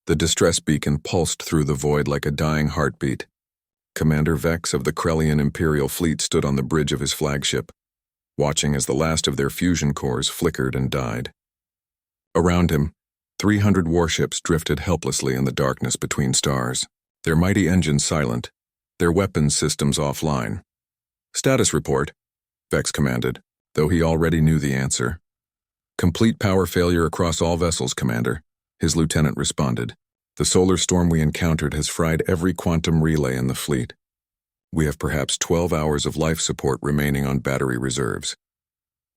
The distress beacon pulsed through the void like a dying heartbeat. Commander Vex of the Krellian Imperial Fleet stood on the bridge of his flagship, watching as the last of their fusion cores flickered and died. Around him, 300 warships drifted helplessly in the darkness between stars, their mighty engines silent, their weapons systems offline. "Status report," Vex commanded, though he already knew the answer. "Complete power failure across all vessels, Commander," his lieutenant responded. "The solar storm we encountered has fried every quantum relay in the fleet. We have perhaps 12 hours of life support remaining on battery reserves."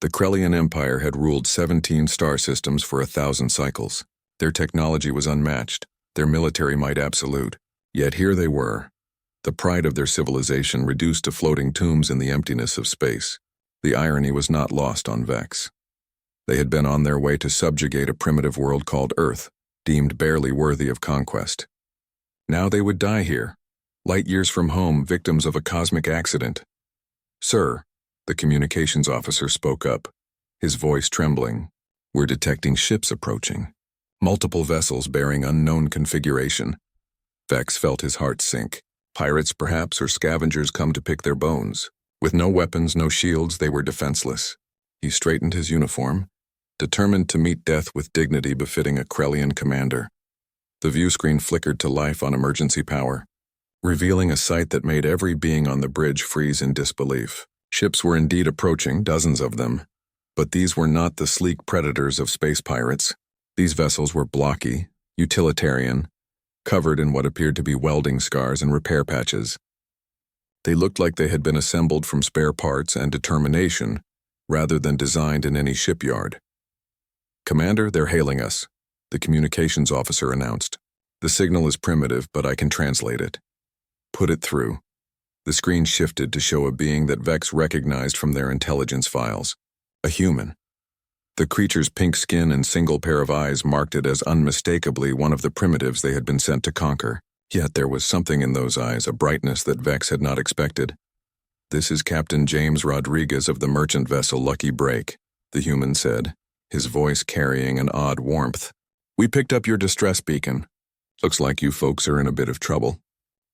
The Krellian Empire had ruled 17 star systems for 1,000 cycles. Their technology was unmatched, their military might absolute. Yet here they were, the pride of their civilization reduced to floating tombs in the emptiness of space. The irony was not lost on Vex. They had been on their way to subjugate a primitive world called Earth, deemed barely worthy of conquest. Now they would die here, light years from home, victims of a cosmic accident. "Sir," the communications officer spoke up, his voice trembling, "we're detecting ships approaching. Multiple vessels bearing unknown configuration." Vex felt his heart sink. Pirates, perhaps, or scavengers come to pick their bones. With no weapons, no shields, they were defenseless. He straightened his uniform, determined to meet death with dignity befitting a Krellian commander. The viewscreen flickered to life on emergency power, revealing a sight that made every being on the bridge freeze in disbelief. Ships were indeed approaching, dozens of them. But these were not the sleek predators of space pirates. These vessels were blocky, utilitarian, covered in what appeared to be welding scars and repair patches. They looked like they had been assembled from spare parts and determination, rather than designed in any shipyard. "Commander, they're hailing us," the communications officer announced. "The signal is primitive, but I can translate it." "Put it through." The screen shifted to show a being that Vex recognized from their intelligence files. A human. The creature's pink skin and single pair of eyes marked it as unmistakably one of the primitives they had been sent to conquer. Yet there was something in those eyes, a brightness that Vex had not expected. "This is Captain James Rodriguez of the merchant vessel Lucky Break," the human said, his voice carrying an odd warmth. "We picked up your distress beacon. Looks like you folks are in a bit of trouble.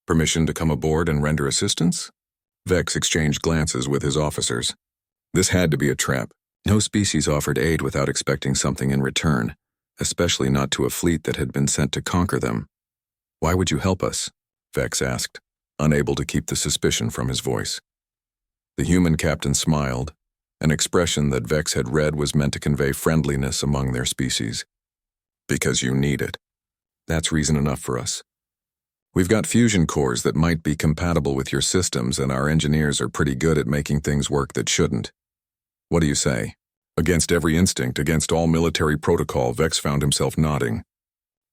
Permission to come aboard and render assistance?" Vex exchanged glances with his officers. This had to be a trap. No species offered aid without expecting something in return, especially not to a fleet that had been sent to conquer them. "Why would you help us?" Vex asked, unable to keep the suspicion from his voice. The human captain smiled, an expression that Vex had read was meant to convey friendliness among their species. "Because you need it. That's reason enough for us. We've got fusion cores that might be compatible with your systems, and our engineers are pretty good at making things work that shouldn't. What do you say?" Against every instinct, against all military protocol, Vex found himself nodding.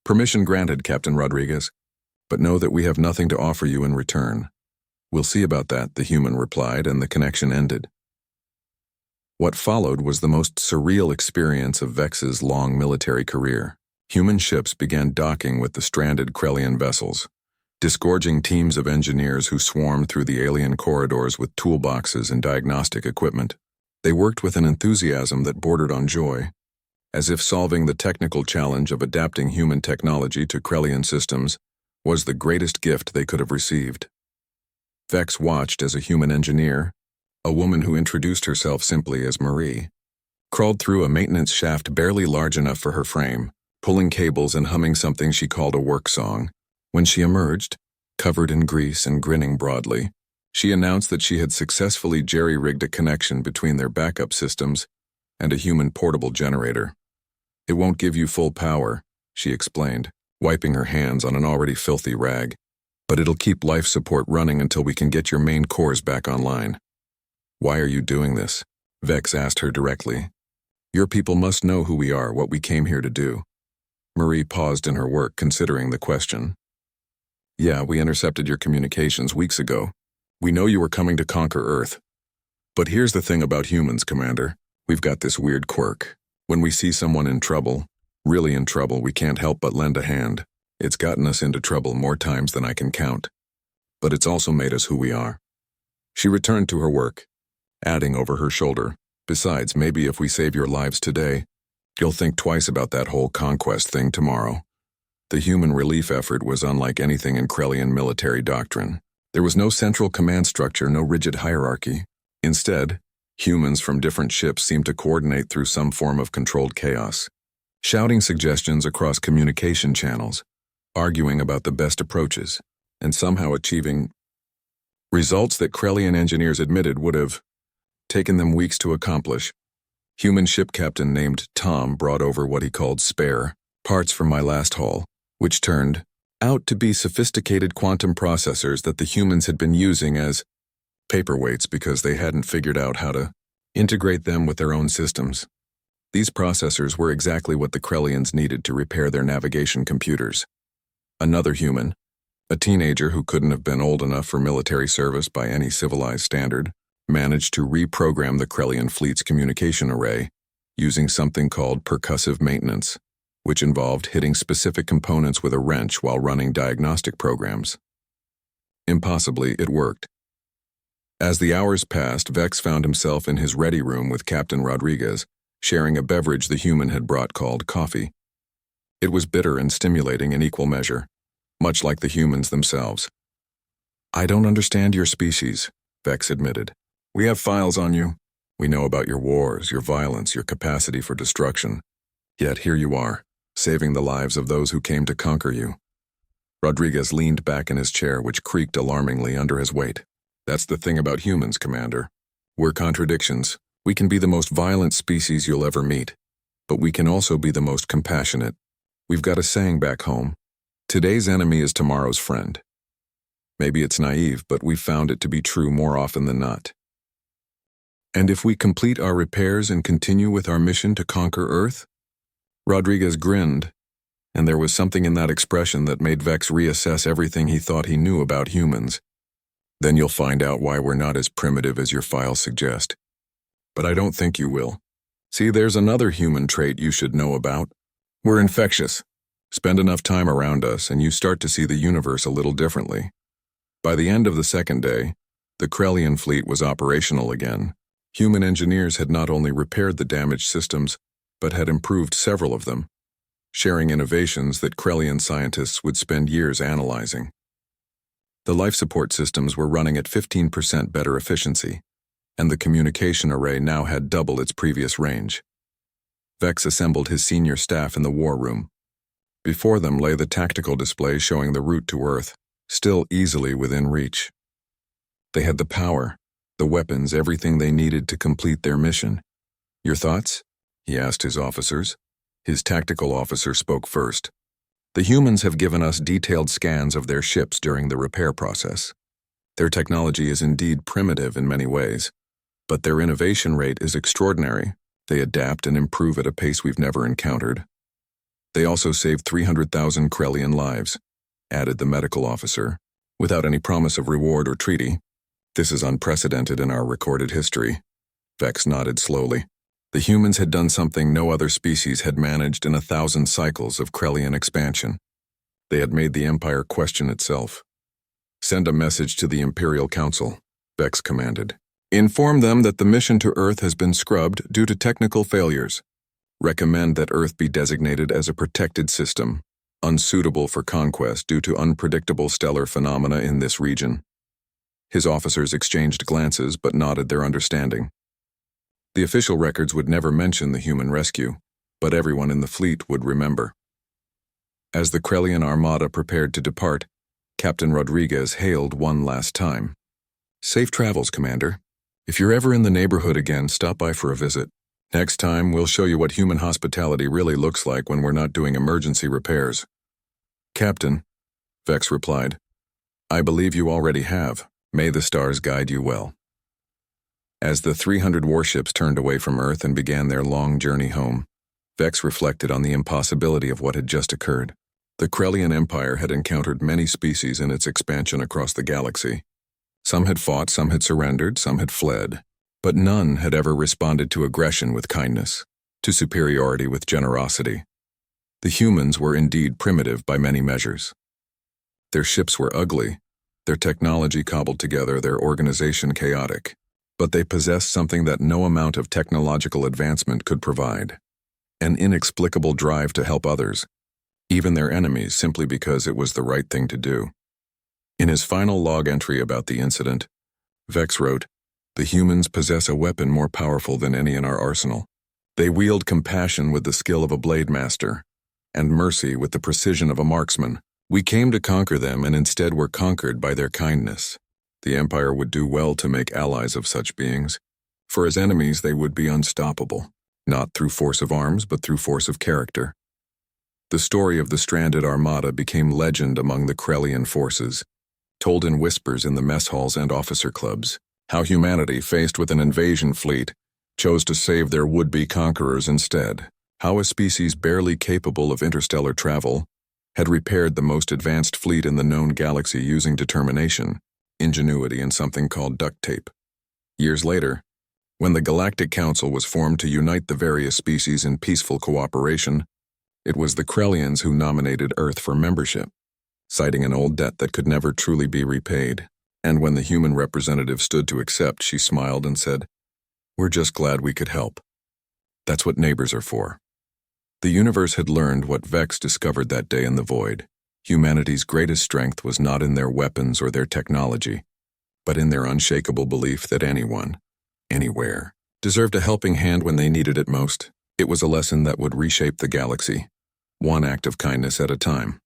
"Permission granted, Captain Rodriguez. But know that we have nothing to offer you in return." "We'll see about that," the human replied, and the connection ended. What followed was the most surreal experience of Vex's long military career. Human ships began docking with the stranded Krellian vessels, disgorging teams of engineers who swarmed through the alien corridors with toolboxes and diagnostic equipment. They worked with an enthusiasm that bordered on joy, as if solving the technical challenge of adapting human technology to Krellian systems was the greatest gift they could have received. Vex watched as a human engineer, a woman who introduced herself simply as Marie, crawled through a maintenance shaft barely large enough for her frame, pulling cables and humming something she called a work song. When she emerged, covered in grease and grinning broadly, she announced that she had successfully jerry-rigged a connection between their backup systems and a human portable generator. "It won't give you full power," she explained, wiping her hands on an already filthy rag, "but it'll keep life support running until we can get your main cores back online." "Why are you doing this?" Vex asked her directly. "Your people must know who we are, what we came here to do." Marie paused in her work, considering the question. "Yeah, we intercepted your communications weeks ago. We know you were coming to conquer Earth. But here's the thing about humans, Commander. We've got this weird quirk. When we see someone in trouble, really in trouble, we can't help but lend a hand. It's gotten us into trouble more times than I can count. But it's also made us who we are." She returned to her work, adding over her shoulder, "Besides, maybe if we save your lives today, you'll think twice about that whole conquest thing tomorrow." The human relief effort was unlike anything in Krellian military doctrine. There was no central command structure, no rigid hierarchy. Instead, humans from different ships seemed to coordinate through some form of controlled chaos, shouting suggestions across communication channels, arguing about the best approaches, and somehow achieving results that Krellian engineers admitted would have taken them weeks to accomplish. Human ship captain named Tom brought over what he called spare parts from my last haul, which turned out to be sophisticated quantum processors that the humans had been using as paperweights because they hadn't figured out how to integrate them with their own systems. These processors were exactly what the Krellians needed to repair their navigation computers. Another human, a teenager who couldn't have been old enough for military service by any civilized standard, managed to reprogram the Krellian fleet's communication array using something called percussive maintenance, which involved hitting specific components with a wrench while running diagnostic programs. Impossibly, it worked. As the hours passed, Vex found himself in his ready room with Captain Rodriguez, sharing a beverage the human had brought called coffee. It was bitter and stimulating in equal measure, much like the humans themselves. "I don't understand your species," Vex admitted. "We have files on you. We know about your wars, your violence, your capacity for destruction. Yet here you are, saving the lives of those who came to conquer you." Rodriguez leaned back in his chair, which creaked alarmingly under his weight. "That's the thing about humans, Commander. We're contradictions. We can be the most violent species you'll ever meet, but we can also be the most compassionate. We've got a saying back home: today's enemy is tomorrow's friend. Maybe it's naive, but we've found it to be true more often than not. And if we complete our repairs and continue with our mission to conquer Earth?" Rodriguez grinned, and there was something in that expression that made Vex reassess everything he thought he knew about humans. "Then you'll find out why we're not as primitive as your files suggest. But I don't think you will. See, there's another human trait you should know about. We're infectious. Spend enough time around us, and you start to see the universe a little differently." By the end of the second day, the Krellian fleet was operational again. Human engineers had not only repaired the damaged systems, but had improved several of them, sharing innovations that Krellian scientists would spend years analyzing. The life support systems were running at 15% better efficiency, and the communication array now had double its previous range. Vex assembled his senior staff in the war room. Before them lay the tactical display showing the route to Earth, still easily within reach. They had the power, the weapons, everything they needed to complete their mission. "Your thoughts?" he asked his officers. His tactical officer spoke first. "The humans have given us detailed scans of their ships during the repair process. Their technology is indeed primitive in many ways, but their innovation rate is extraordinary. They adapt and improve at a pace we've never encountered. They also saved 300,000 Krellian lives," added the medical officer, "without any promise of reward or treaty. This is unprecedented in our recorded history." Vex nodded slowly. The humans had done something no other species had managed in 1,000 cycles of Krellian expansion. They had made the Empire question itself. "Send a message to the Imperial Council," Vex commanded. "Inform them that the mission to Earth has been scrubbed due to technical failures. Recommend that Earth be designated as a protected system, unsuitable for conquest due to unpredictable stellar phenomena in this region." His officers exchanged glances but nodded their understanding. The official records would never mention the human rescue, but everyone in the fleet would remember. As the Krellian Armada prepared to depart, Captain Rodriguez hailed one last time. "Safe travels, Commander. If you're ever in the neighborhood again, stop by for a visit. Next time, we'll show you what human hospitality really looks like when we're not doing emergency repairs." "Captain," Vex replied, "I believe you already have. May the stars guide you well." As the 300 warships turned away from Earth and began their long journey home, Vex reflected on the impossibility of what had just occurred. The Krellian Empire had encountered many species in its expansion across the galaxy. Some had fought, some had surrendered, some had fled, but none had ever responded to aggression with kindness, to superiority with generosity. The humans were indeed primitive by many measures. Their ships were ugly, their technology cobbled together, their organization chaotic. But they possessed something that no amount of technological advancement could provide: an inexplicable drive to help others. even their enemies, simply because it was the right thing to do. In his final log entry about the incident, Vex wrote, "The humans possess a weapon more powerful than any in our arsenal. They wield compassion with the skill of a blade master, and mercy with the precision of a marksman. We came to conquer them and instead were conquered by their kindness. The Empire would do well to make allies of such beings, for as enemies they would be unstoppable, not through force of arms but through force of character." The story of the stranded Armada became legend among the Krellian forces, told in whispers in the mess halls and officer clubs, how humanity, faced with an invasion fleet, chose to save their would-be conquerors instead, how a species barely capable of interstellar travel had repaired the most advanced fleet in the known galaxy using determination, ingenuity, and something called duct tape. Years later, when the Galactic Council was formed to unite the various species in peaceful cooperation, it was the Krellians who nominated Earth for membership, citing an old debt that could never truly be repaid. And when the human representative stood to accept, she smiled and said, "We're just glad we could help. That's what neighbors are for." The universe had learned what Vex discovered that day in the void. Humanity's greatest strength was not in their weapons or their technology, but in their unshakable belief that anyone, anywhere, deserved a helping hand when they needed it most. It was a lesson that would reshape the galaxy, one act of kindness at a time.